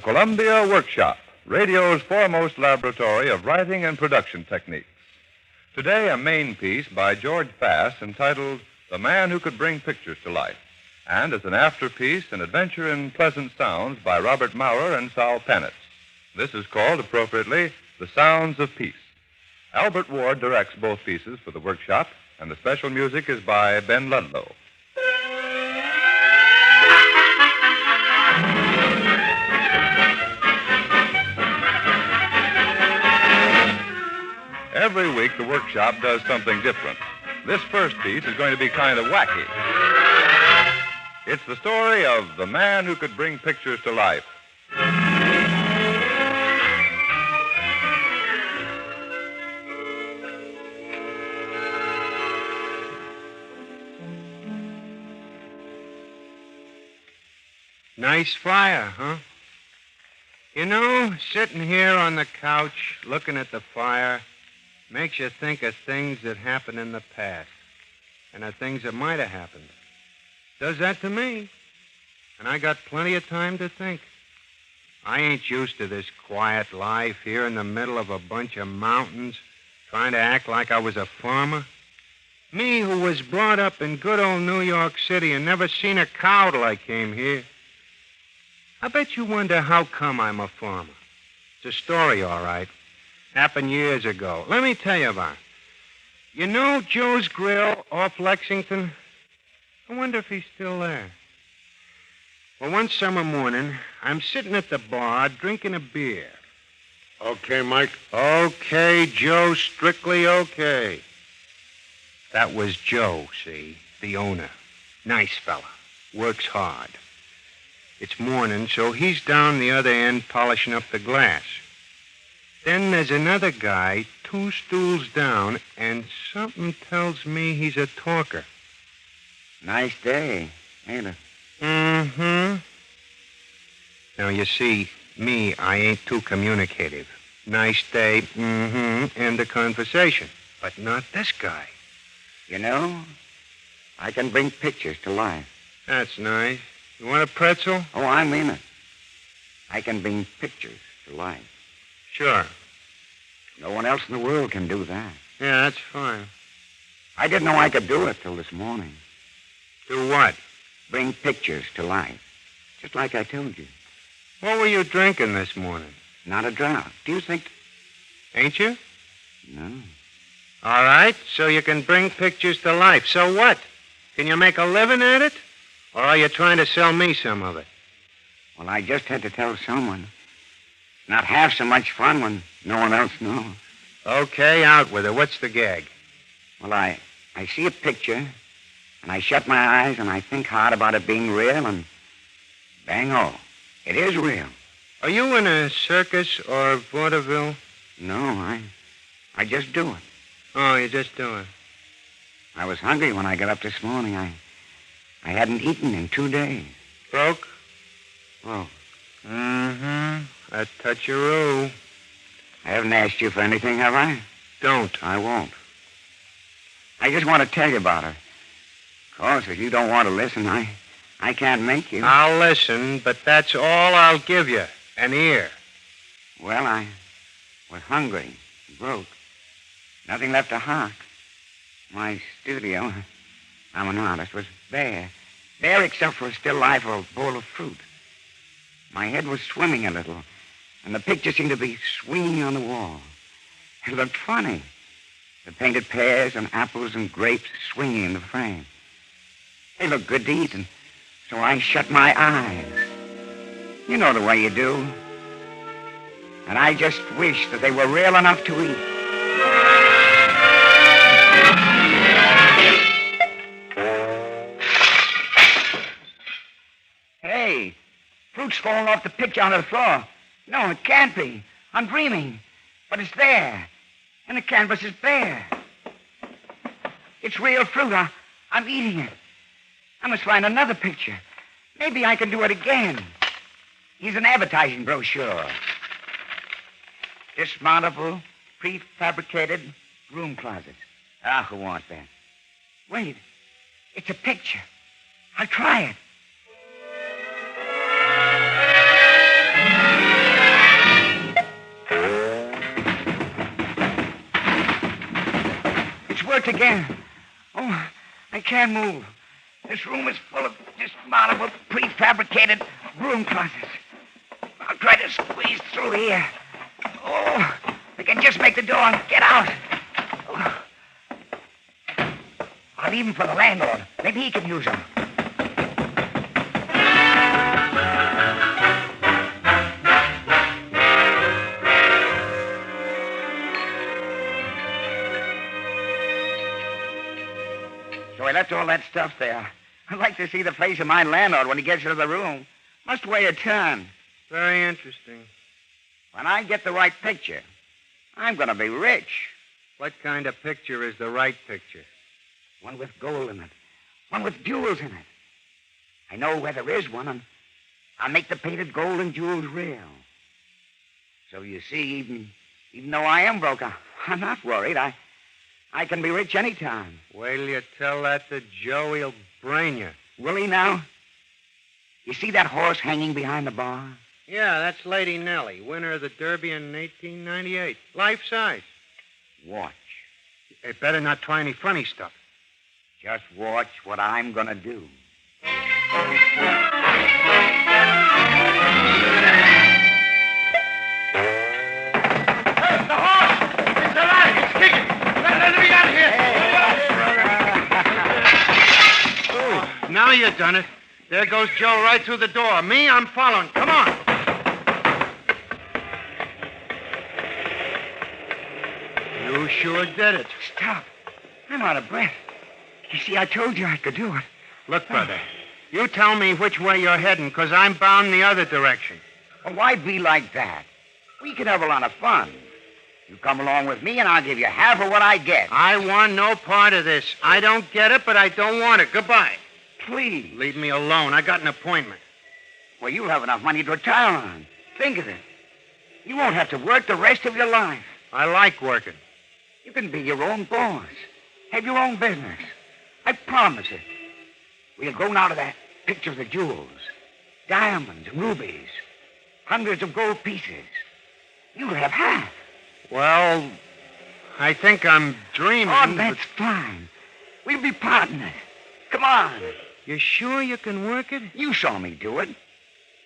Columbia Workshop, radio's foremost laboratory of writing and production techniques. Today, a main piece by George Fass entitled The Man Who Could Bring Pictures to Life. And as an afterpiece, an adventure in pleasant sounds by Robert Maurer and Sal Penitz. This is called, appropriately, The Sounds of Peace. Albert Ward directs both pieces for the workshop, and the special music is by Ben Ludlow. Every week, the workshop does something different. This first piece is going to be kind of wacky. It's the story of the man who could bring pictures to life. Nice fire, huh? You know, sitting here on the couch, looking at the fire, makes you think of things that happened in the past and of things that might have happened. Does that to me. And I got plenty of time to think. I ain't used to this quiet life here in the middle of a bunch of mountains, trying to act like I was a farmer. Me who was brought up in good old New York City and never seen a cow till I came here. I bet you wonder how come I'm a farmer. It's a story, all right. Happened years ago. Let me tell you about it. You know Joe's Grill off Lexington? I wonder if he's still there. Well, one summer morning, I'm sitting at the bar drinking a beer. Okay, Mike. Okay, Joe, strictly okay. That was Joe, see, the owner. Nice fella. Works hard. It's morning, so he's down the other end polishing up the glass. Then there's another guy 2 stools down, and something tells me he's a talker. Nice day, ain't it? Mm-hmm. Now, you see, me, I ain't too communicative. Nice day, end of conversation. But not this guy. You know, I can bring pictures to life. That's nice. You want a pretzel? Oh, I mean it. I can bring pictures to life. Sure. No one else in the world can do that. Yeah, that's fine. I didn't know I could do it till this morning. Do what? Bring pictures to life. Just like I told you. What were you drinking this morning? Not a drop. Do you think... Ain't you? No. All right, so you can bring pictures to life. So what? Can you make a living at it? Or are you trying to sell me some of it? Well, I just had to tell someone. Not half so much fun when no one else knows. Okay, out with it. What's the gag? Well, I see a picture, and I shut my eyes, and I think hard about it being real, and bang-o, it is real. Are you in a circus or vaudeville? No, I just do it. Oh, you just do it. I was hungry when I got up this morning. I hadn't eaten in 2 days. Broke? Oh. Mm-hmm. A touch-a-roo. I haven't asked you for anything, have I? Don't. I won't. I just want to tell you about her. Of course, if you don't want to listen, I can't make you. I'll listen, but that's all I'll give you. An ear. Well, I was hungry, broke. Nothing left to hark. My studio, I'm an artist, was bare. Bare except for a still life or a bowl of fruit. My head was swimming a little, and the picture seemed to be swinging on the wall. It looked funny. The painted pears and apples and grapes swinging in the frame. They looked good to eat, and so I shut my eyes. You know the way you do. And I just wished that they were real enough to eat. Hey, fruit's falling off the picture onto the floor. No, it can't be. I'm dreaming. But it's there. And the canvas is bare. It's real fruit. I'm eating it. I must find another picture. Maybe I can do it again. Here's an advertising brochure. Dismountable, prefabricated room closets. Who wants that? Wait, it's a picture. I'll try it. worked again. Oh, I can't move. This room is full of dismountable, prefabricated broom closets. I'll try to squeeze through here. Oh, I can just make the door and get out. Oh. I'll leave them for the landlord. Maybe he can use them. So I left all that stuff there. I'd like to see the face of my landlord when he gets into the room. Must weigh a ton. Very interesting. When I get the right picture, I'm going to be rich. What kind of picture is the right picture? One with gold in it. One with jewels in it. I know where there is one, and I'll make the painted gold and jewels real. So you see, even though I am broke, I'm not worried. I can be rich anytime. Wait till you tell that to Joe. He'll brain you. Will he now? You see that horse hanging behind the bar? Yeah, that's Lady Nellie, winner of the Derby in 1898. Life size. Watch. It better not try any funny stuff. Just watch what I'm going to do. The horse! It's alive! It's kicking! Let me out here! Now you done it. There goes Joe right through the door. Me, I'm following. Come on. You sure did it. Stop. I'm out of breath. You see, I told you I could do it. Look, brother, you tell me which way you're heading, because I'm bound the other direction. Well, why be like that? We could have a lot of fun. You come along with me, and I'll give you half of what I get. I want no part of this. I don't get it, but I don't want it. Goodbye. Please. Leave me alone. I got an appointment. Well, you'll have enough money to retire on. Think of it. You won't have to work the rest of your life. I like working. You can be your own boss. Have your own business. I promise it. We'll go now to that picture of the jewels. Diamonds, rubies. Hundreds of gold pieces. You'll have half. Well, I think I'm dreaming. Oh, that's fine. We'll be partners. Come on. You sure you can work it? You saw me do it.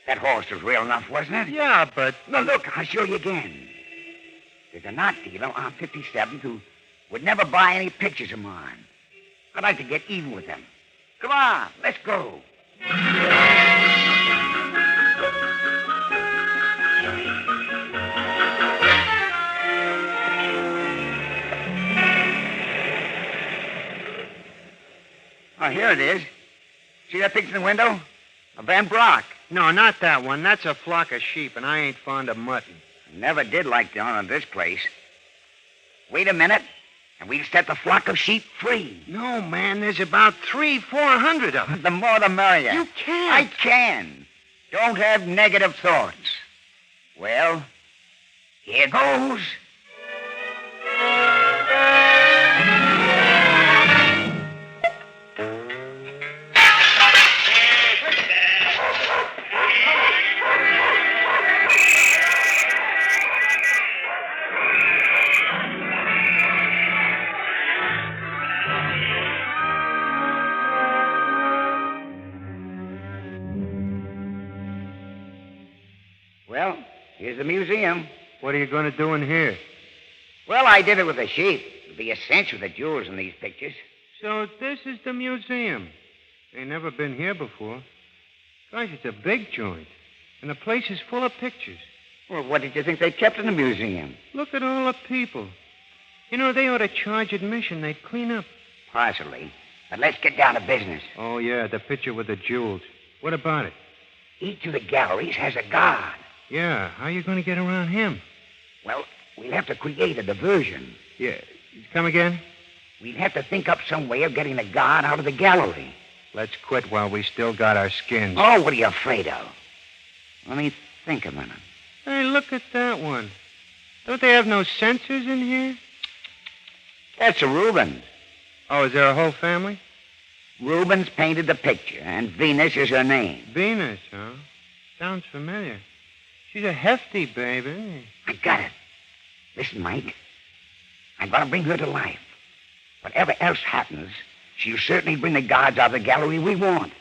That horse was real enough, wasn't it? Yeah, but... No, look, I'll show you again. There's a knot dealer on 57th who would never buy any pictures of mine. I'd like to get even with him. Come on, let's go. Oh, here it is. See that picture in the window? A Van Brock. No, not that one. That's a flock of sheep, and I ain't fond of mutton. Never did like the owner of this place. Wait a minute, and we'll set the flock of sheep free. No, man, there's about 300-400 of them. The more the merrier. You can't. I can. Don't have negative thoughts. Well, here goes. Well, here's the museum. What are you going to do in here? Well, I did it with the sheep. It'd be a cinch with the jewels in these pictures. So this is the museum. Ain't never been here before. Gosh, it's a big joint. And the place is full of pictures. Well, what did you think they kept in the museum? Look at all the people. You know, they ought to charge admission. They'd clean up. Possibly. But let's get down to business. Oh, yeah, the picture with the jewels. What about it? Each of the galleries has a guard. Yeah, how are you going to get around him? Well, we'll have to create a diversion. Yeah, come again? We'll have to think up some way of getting the guard out of the gallery. Let's quit while we still got our skins. Oh, what are you afraid of? Let me think a minute. Hey, look at that one. Don't they have no censors in here? That's a Rubens. Oh, is there a whole family? Rubens painted the picture, and Venus is her name. Venus, huh? Sounds familiar. She's a hefty babe, isn't she? I got it. Listen, Mike. I'm going to bring her to life. Whatever else happens, she'll certainly bring the guards out of the gallery we want.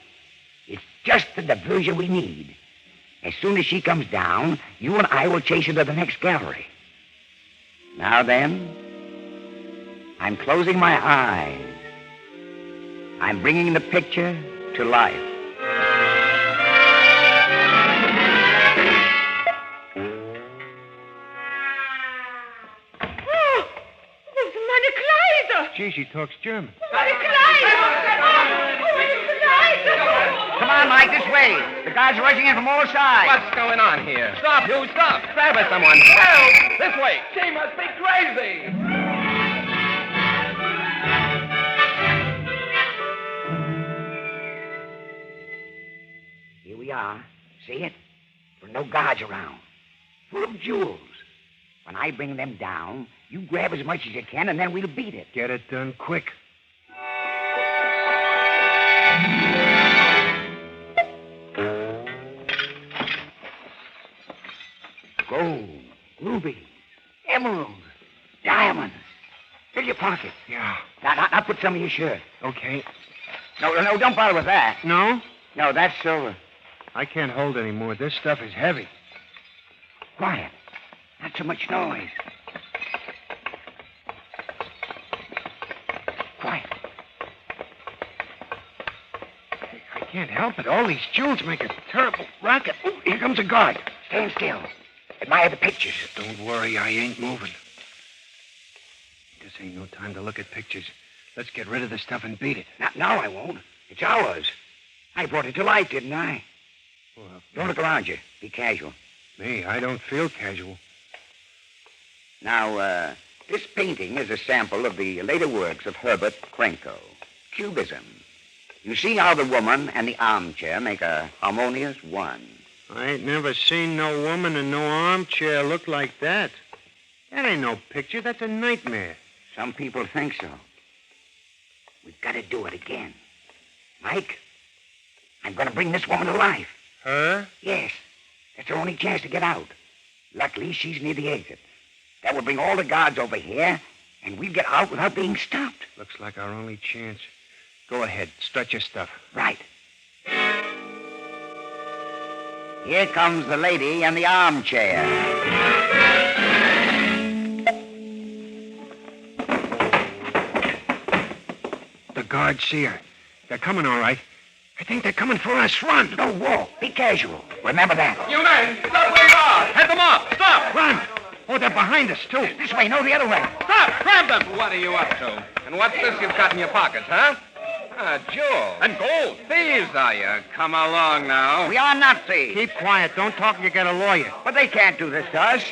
It's just the diversion we need. As soon as she comes down, you and I will chase her to the next gallery. Now then, I'm closing my eyes. I'm bringing the picture to life. Gee, she talks German. Come on, Mike, this way. The guards are rushing in from all sides. What's going on here? Stop, you, stop. Grab her, someone. Help! This way. She must be crazy. Here we are. See it? There are no guards around. Full of jewels. When I bring them down, you grab as much as you can, and then we'll beat it. Get it done quick. Gold, rubies, emeralds, diamonds. Fill your pockets. Yeah. Now put some in your shirt. Okay. No, don't bother with that. No? No, that's silver. I can't hold any more. This stuff is heavy. Quiet. Not so much noise. Quiet. I can't help it. All these jewels make a terrible racket. Oh, here comes a guard. Stand still. Admire the pictures. Don't worry, I ain't moving. This ain't no time to look at pictures. Let's get rid of the stuff and beat it. Now I won't. It's ours. I brought it to life, didn't I? Well, Don't look around you. Be casual. me, I don't feel casual. Now, this painting is a sample of the later works of Herbert Krenko, Cubism. You see how the woman and the armchair make a harmonious one. I ain't never seen no woman in no armchair look like that. That ain't no picture. That's a nightmare. Some people think so. We've got to do it again. Mike, I'm going to bring this woman to life. Her? Yes. That's her only chance to get out. Luckily, she's near the exit. That will bring all the guards over here, and we'll get out without being stopped. Looks like our only chance. Go ahead. Strut your stuff. Right. Here comes the lady and the armchair. The guards see her. They're coming, all right. I think they're coming for us. Run! No walk. Be casual. Remember that. You men, stop where you are. Head them off. Stop. Run! Oh, they're behind us, too. This way, no, the other way. Stop. Grab them. What are you up to? And what's this you've got in your pockets, huh? Jewels. And gold. Thieves, are you? Come along now. We are not thieves. Keep quiet. Don't talk or you get a lawyer. But they can't do this to us.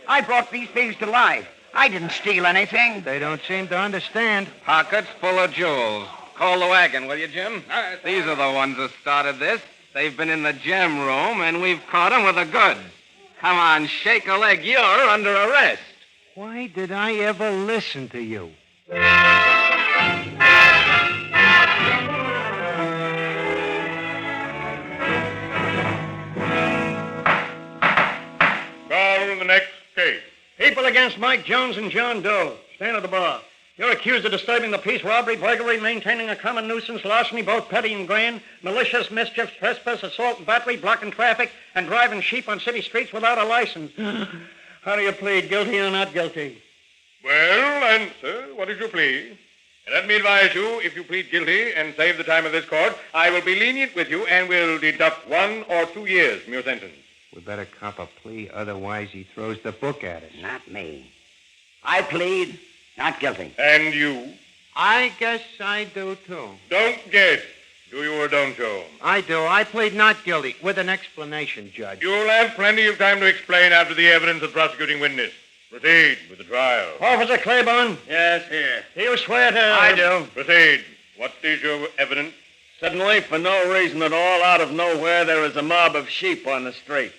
I brought these things to life. I didn't steal anything. They don't seem to understand. Pockets full of jewels. Call the wagon, will you, Jim? These are the ones that started this. They've been in the gem room, and we've caught them with the goods. Come on, shake a leg. You're under arrest. Why did I ever listen to you? Call the next case. People against Mike Jones and John Doe. Stand at the bar. You're accused of disturbing the peace, robbery, burglary, maintaining a common nuisance, larceny, both petty and grand, malicious mischief, trespass, assault and battery, blocking traffic, and driving sheep on city streets without a license. How do you plead, guilty or not guilty? Well, answer. What is your plea? And let me advise you, if you plead guilty and save the time of this court, I will be lenient with you and will deduct 1 or 2 years from your sentence. We better cop a plea, otherwise he throws the book at us. Not me. I plead not guilty. And you? I guess I do, too. Don't guess. Do you or don't you? I do. I plead not guilty, with an explanation, Judge. You'll have plenty of time to explain after the evidence of the prosecuting witness. Proceed with the trial. Officer Claiborne, Yes, here. do you swear to... I do. Proceed. What is your evidence? Suddenly, for no reason at all, out of nowhere, there is a mob of sheep on the street.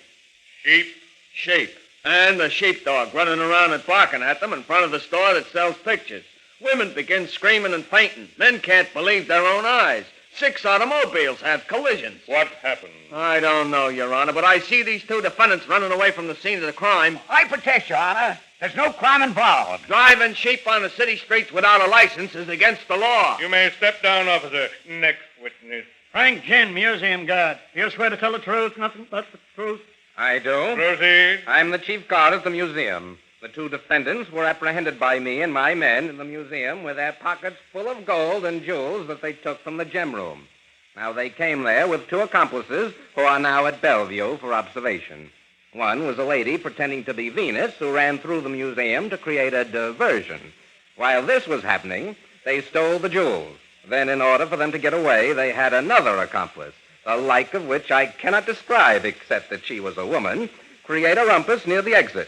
Sheep? Sheep. And a sheepdog running around and barking at them in front of the store that sells pictures. Women begin screaming and fainting. Men can't believe their own eyes. 6 automobiles have collisions. What happened? I don't know, Your Honor, but I see these 2 defendants running away from the scene of the crime. I protest, Your Honor. There's no crime involved. Driving sheep on the city streets without a license is against the law. You may step down, officer. Next witness. Frank Ginn, museum guard. You swear to tell the truth, nothing but the truth? I do. Proceed. I'm the chief guard of the museum. The 2 defendants were apprehended by me and my men in the museum with their pockets full of gold and jewels that they took from the gem room. Now, they came there with 2 accomplices who are now at Bellevue for observation. One was a lady pretending to be Venus who ran through the museum to create a diversion. While this was happening, they stole the jewels. Then, in order for them to get away, they had another accomplice, the like of which I cannot describe except that she was a woman, create a rumpus near the exit.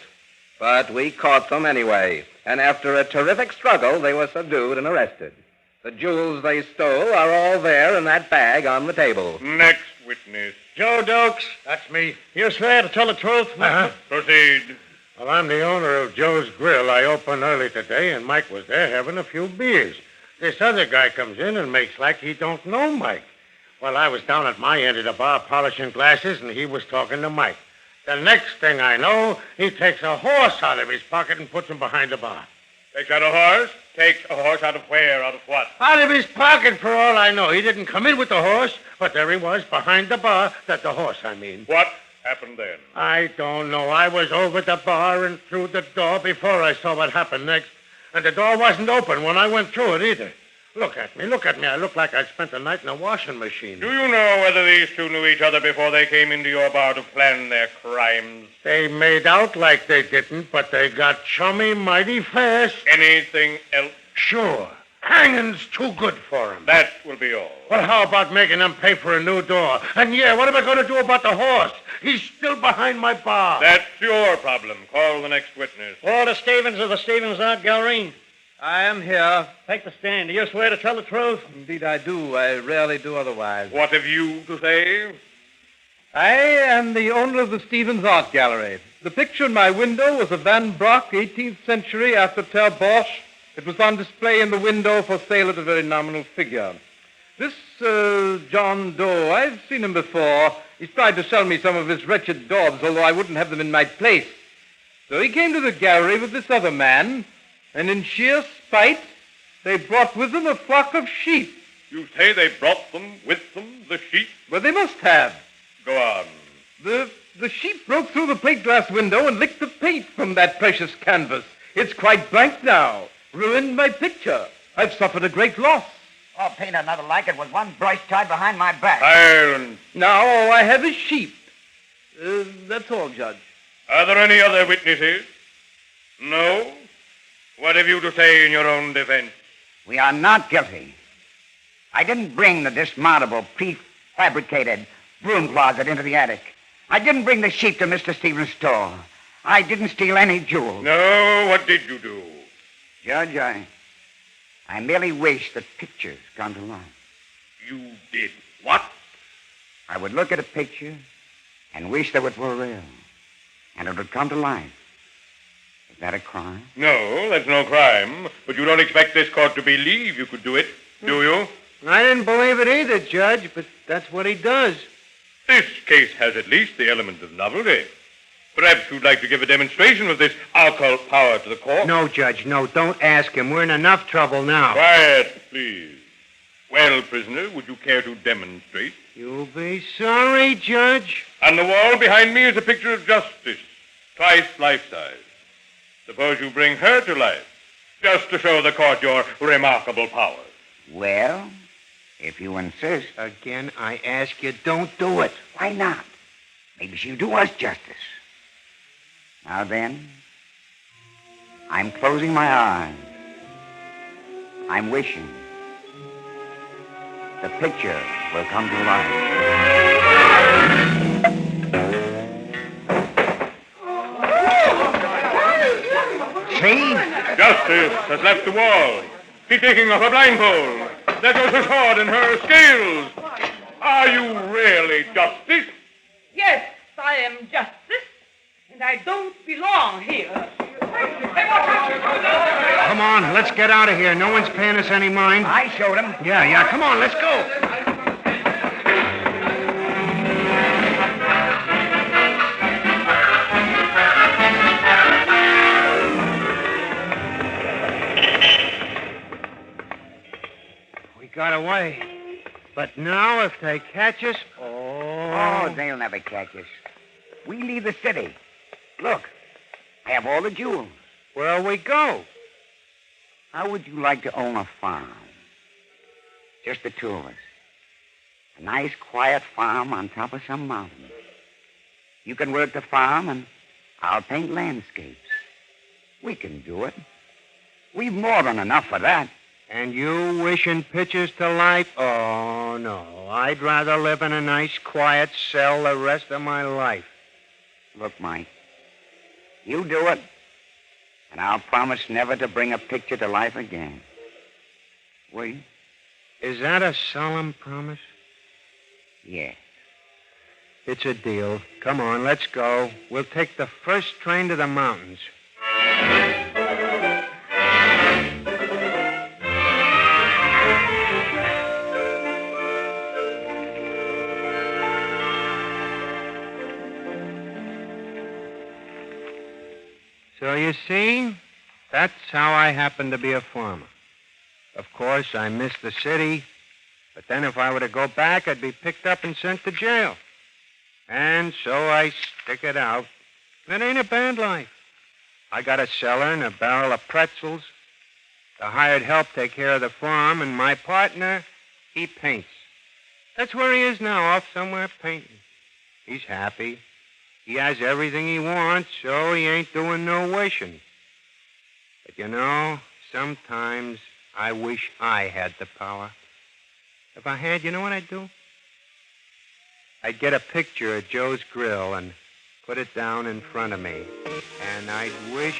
But we caught them anyway, and after a terrific struggle, they were subdued and arrested. The jewels they stole are all there in that bag on the table. Next witness. Joe Dokes. That's me. You swear to tell the truth? Proceed. Well, I'm the owner of Joe's Grill. I opened early today, and Mike was there having a few beers. This other guy comes in and makes like he don't know Mike. Well, I was down at my end of the bar polishing glasses, and he was talking to Mike. The next thing I know, he takes a horse out of his pocket and puts him behind the bar. Takes out a horse? Takes a horse out of where? Out of what? Out of his pocket, for all I know. He didn't come in with the horse, but there he was, behind the bar. The horse, I mean. What happened then? I don't know. I was over the bar and through the door before I saw what happened next. And the door wasn't open when I went through it either. Look at me. I look like I'd spent the night in a washing machine. Do you know whether these 2 knew each other before they came into your bar to plan their crimes? They made out like they didn't, but they got chummy mighty fast. Anything else? Sure. Hanging's too good for 'em. That will be all. Well, how about making them pay for a new door? And what am I going to do about the horse? He's still behind my bar. That's your problem. Call the next witness. Walter Stevens of the Stevens Art Gallery. I am here. Take the stand. Do you swear to tell the truth? Indeed, I do. I rarely do otherwise. What have you to say? I am the owner of the Stevens Art Gallery. The picture in my window was a Van Brock, 18th century, after Ter Bosch. It was on display in the window for sale at a very nominal figure. This John Doe, I've seen him before. He's tried to sell me some of his wretched daubs, although I wouldn't have them in my place. So he came to the gallery with this other man, and in sheer spite, they brought with them a flock of sheep. You say they brought them with them, the sheep? Well, they must have. Go on. The sheep broke through the plate glass window and licked the paint from that precious canvas. It's quite blank now. Ruined my picture. I've suffered a great loss. I'll paint another like it with one brush tied behind my back. Silence. Now all I have is sheep. That's all, Judge. Are there any other witnesses? No? What have you to say in your own defense? We are not guilty. I didn't bring the dismountable, prefabricated broom closet into the attic. I didn't bring the sheep to Mr. Stevens' store. I didn't steal any jewels. No, what did you do? Judge, I merely wish the pictures come to life. You did what? I would look at a picture and wish that it were real, and it would come to life. Is that a crime? No, that's no crime. But you don't expect this court to believe you could do it, do you? I didn't believe it either, Judge, but that's what he does. This case has at least the element of novelty. Perhaps you'd like to give a demonstration of this occult power to the court? No, Judge, no. Don't ask him. We're in enough trouble now. Quiet, please. Well, prisoner, would you care to demonstrate? You'll be sorry, Judge. On the wall behind me is a picture of Justice, twice life-size. Suppose you bring her to life, just to show the court your remarkable powers. Well, if you insist. Again, I ask you, don't do it. Why not? Maybe she'll do us justice. Now then, I'm closing my eyes. I'm wishing the picture will come to life. See? Justice has left the wall. She's taking off her blindfold. There goes her sword and her scales. Are you really Justice? Yes, I am Justice, and I don't belong here. Come on, let's get out of here. No one's paying us any mind. I showed him. Yeah, come on, let's go. got away. But now if they catch us... Oh, they'll never catch us. We leave the city. Look, I have all the jewels. Where'll we go? How would you like to own a farm? Just the two of us. A nice, quiet farm on top of some mountain. You can work the farm, and I'll paint landscapes. We can do it. We've more than enough for that. And you wishing pictures to life? Oh, no. I'd rather live in a nice, quiet cell the rest of my life. Look, Mike, you do it, and I'll promise never to bring a picture to life again. Will you? Is that a solemn promise? Yeah. It's a deal. Come on, let's go. We'll take the first train to the mountains. So you see, that's how I happen to be a farmer. Of course, I miss the city, but then if I were to go back, I'd be picked up and sent to jail. And so I stick it out. That ain't a bad life. I got a cellar and a barrel of pretzels. The hired help take care of the farm, and my partner, he paints. That's where he is now, off somewhere painting. He's happy. He has everything he wants, so he ain't doing no wishing. But you know, sometimes I wish I had the power. If I had, you know what I'd do? I'd get a picture of Joe's Grill and put it down in front of me. And I'd wish...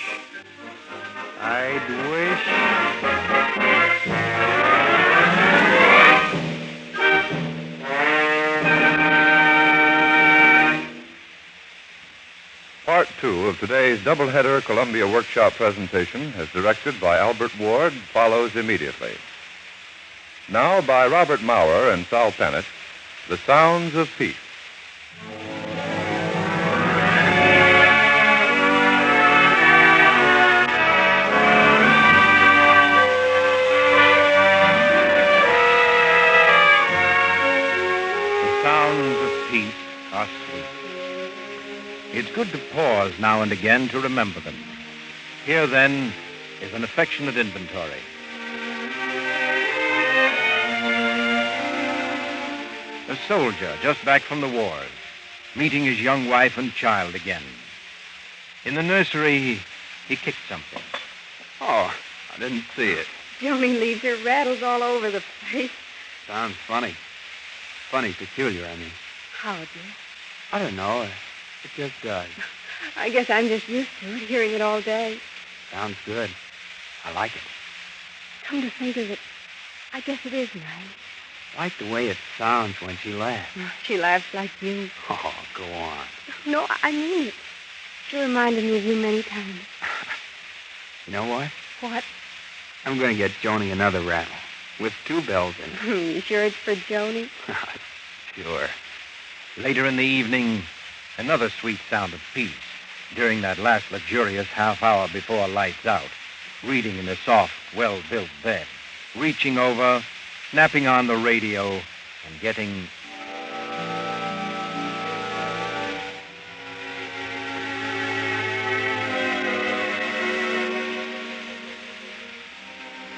Part 2 of today's doubleheader Columbia Workshop presentation, as directed by Albert Ward, follows immediately. Now, by Robert Maurer and Sal Pennant, The Sounds of Peace. The sounds of peace are sweet. It's good to pause now and again to remember them. Here, then, is an affectionate inventory. A soldier just back from the wars, meeting his young wife and child again. In the nursery, he kicked something. Oh, I didn't see it. Joni leaves her rattles all over the place. Sounds funny. Funny, peculiar, I mean. How, dear? I don't know. It just does. I guess I'm just used to it, hearing it all day. Sounds good. I like it. Come to think of it, I guess it is nice. I like the way it sounds when she laughs. She laughs like you. Oh, go on. No, I mean it. She reminded me of you many times. You know what? What? I'm going to get Joni another rattle with 2 bells in it. You sure it's for Joni? Sure. Later in the evening, another sweet sound of peace during that last luxurious half hour before lights out, reading in a soft, well-built bed, reaching over, snapping on the radio, and getting...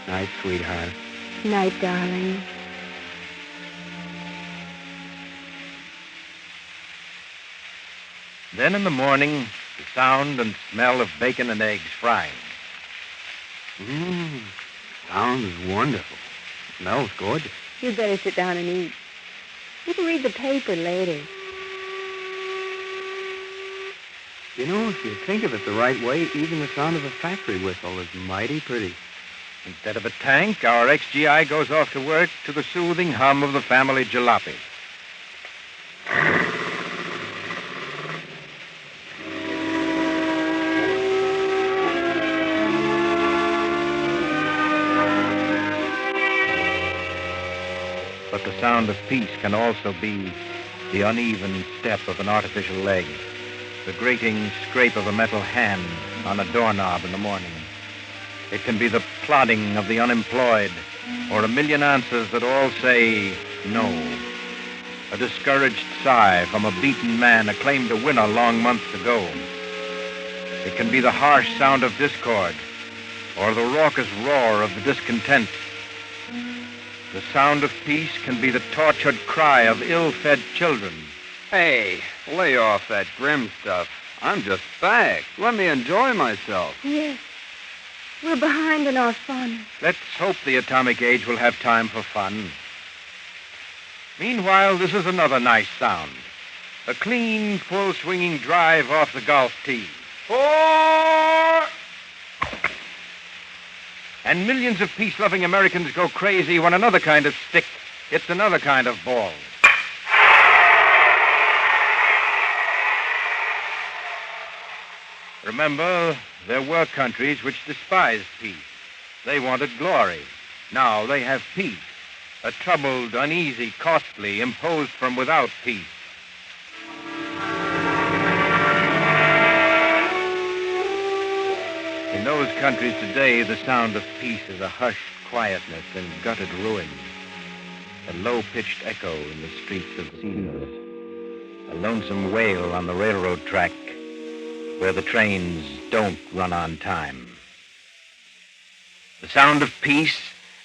Night, sweetheart. Night, darling. Then in the morning, the sound and smell of bacon and eggs frying. Sounds wonderful. Smells gorgeous. You'd better sit down and eat. You can read the paper later. You know, if you think of it the right way, even the sound of a factory whistle is mighty pretty. Instead of a tank, our ex-GI goes off to work to the soothing hum of the family jalopy. But the sound of peace can also be the uneven step of an artificial leg, the grating scrape of a metal hand on a doorknob in the morning. It can be the plodding of the unemployed, or a million answers that all say no. A discouraged sigh from a beaten man acclaimed a winner long months ago. It can be the harsh sound of discord, or the raucous roar of the discontent. The sound of peace can be the tortured cry of ill-fed children. Hey, lay off that grim stuff. I'm just back. Let me enjoy myself. Yes. We're behind in our fun. Let's hope the atomic age will have time for fun. Meanwhile, this is another nice sound. A clean, full-swinging drive off the golf tee. 4! And millions of peace-loving Americans go crazy when another kind of stick hits another kind of ball. Remember, there were countries which despised peace. They wanted glory. Now they have peace. A troubled, uneasy, costly, imposed from without peace. In those countries today, the sound of peace is a hushed quietness and gutted ruin. A low-pitched echo in the streets of Cedars. A lonesome wail on the railroad track where the trains don't run on time. The sound of peace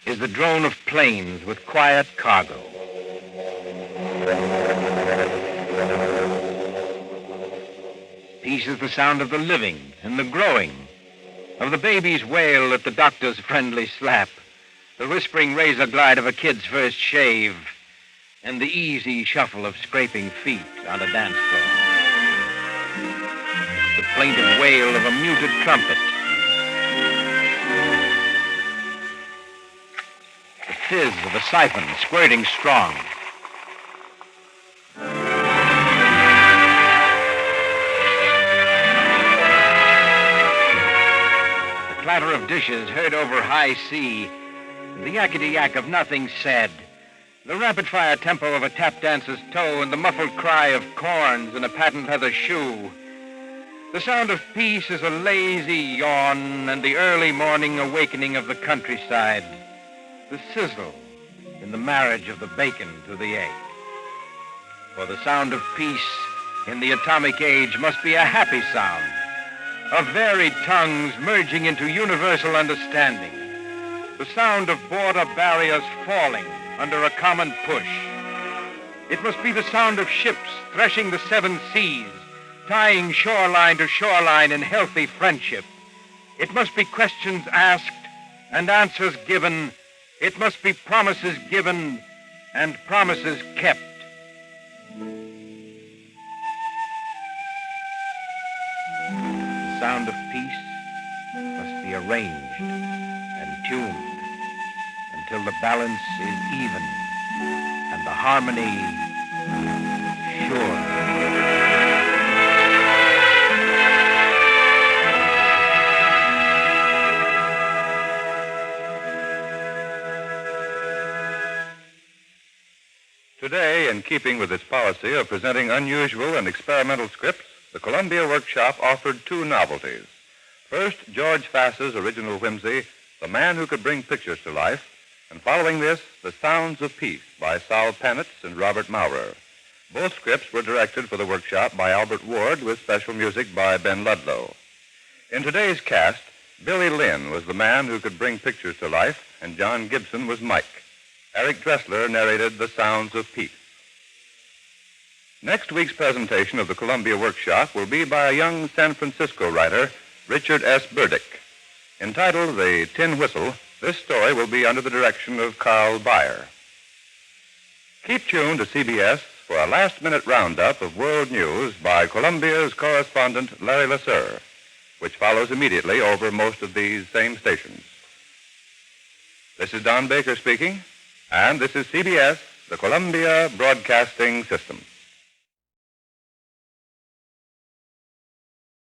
is the drone of planes with quiet cargo. Peace is the sound of the living and the growing, of the baby's wail at the doctor's friendly slap, the whispering razor glide of a kid's first shave, and the easy shuffle of scraping feet on a dance floor. The plaintive wail of a muted trumpet. The fizz of a siphon squirting strong. The clatter of dishes heard over high sea. The yakety-yak of nothing said. The rapid-fire tempo of a tap dancer's toe and the muffled cry of corns in a patent leather shoe. The sound of peace is a lazy yawn and the early morning awakening of the countryside. The sizzle in the marriage of the bacon to the egg. For the sound of peace in the atomic age must be a happy sound, of varied tongues merging into universal understanding. The sound of border barriers falling under a common push. It must be the sound of ships threshing the seven seas, tying shoreline to shoreline in healthy friendship. It must be questions asked and answers given. It must be promises given and promises kept. The sound of peace must be arranged and tuned until the balance is even and the harmony sure. Today, in keeping with its policy of presenting unusual and experimental scripts, the Columbia Workshop offered two novelties. First, George Fass's original whimsy, The Man Who Could Bring Pictures to Life, and following this, The Sounds of Peace by Sal Penitz and Robert Maurer. Both scripts were directed for the Workshop by Albert Ward with special music by Ben Ludlow. In today's cast, Billy Lynn was the man who could bring pictures to life, and John Gibson was Mike. Eric Dressler narrated The Sounds of Peace. Next week's presentation of the Columbia Workshop will be by a young San Francisco writer, Richard S. Burdick. Entitled The Tin Whistle, this story will be under the direction of Carl Beyer. Keep tuned to CBS for a last-minute roundup of world news by Columbia's correspondent, Larry Lasser, which follows immediately over most of these same stations. This is Don Baker speaking, and this is CBS, the Columbia Broadcasting System.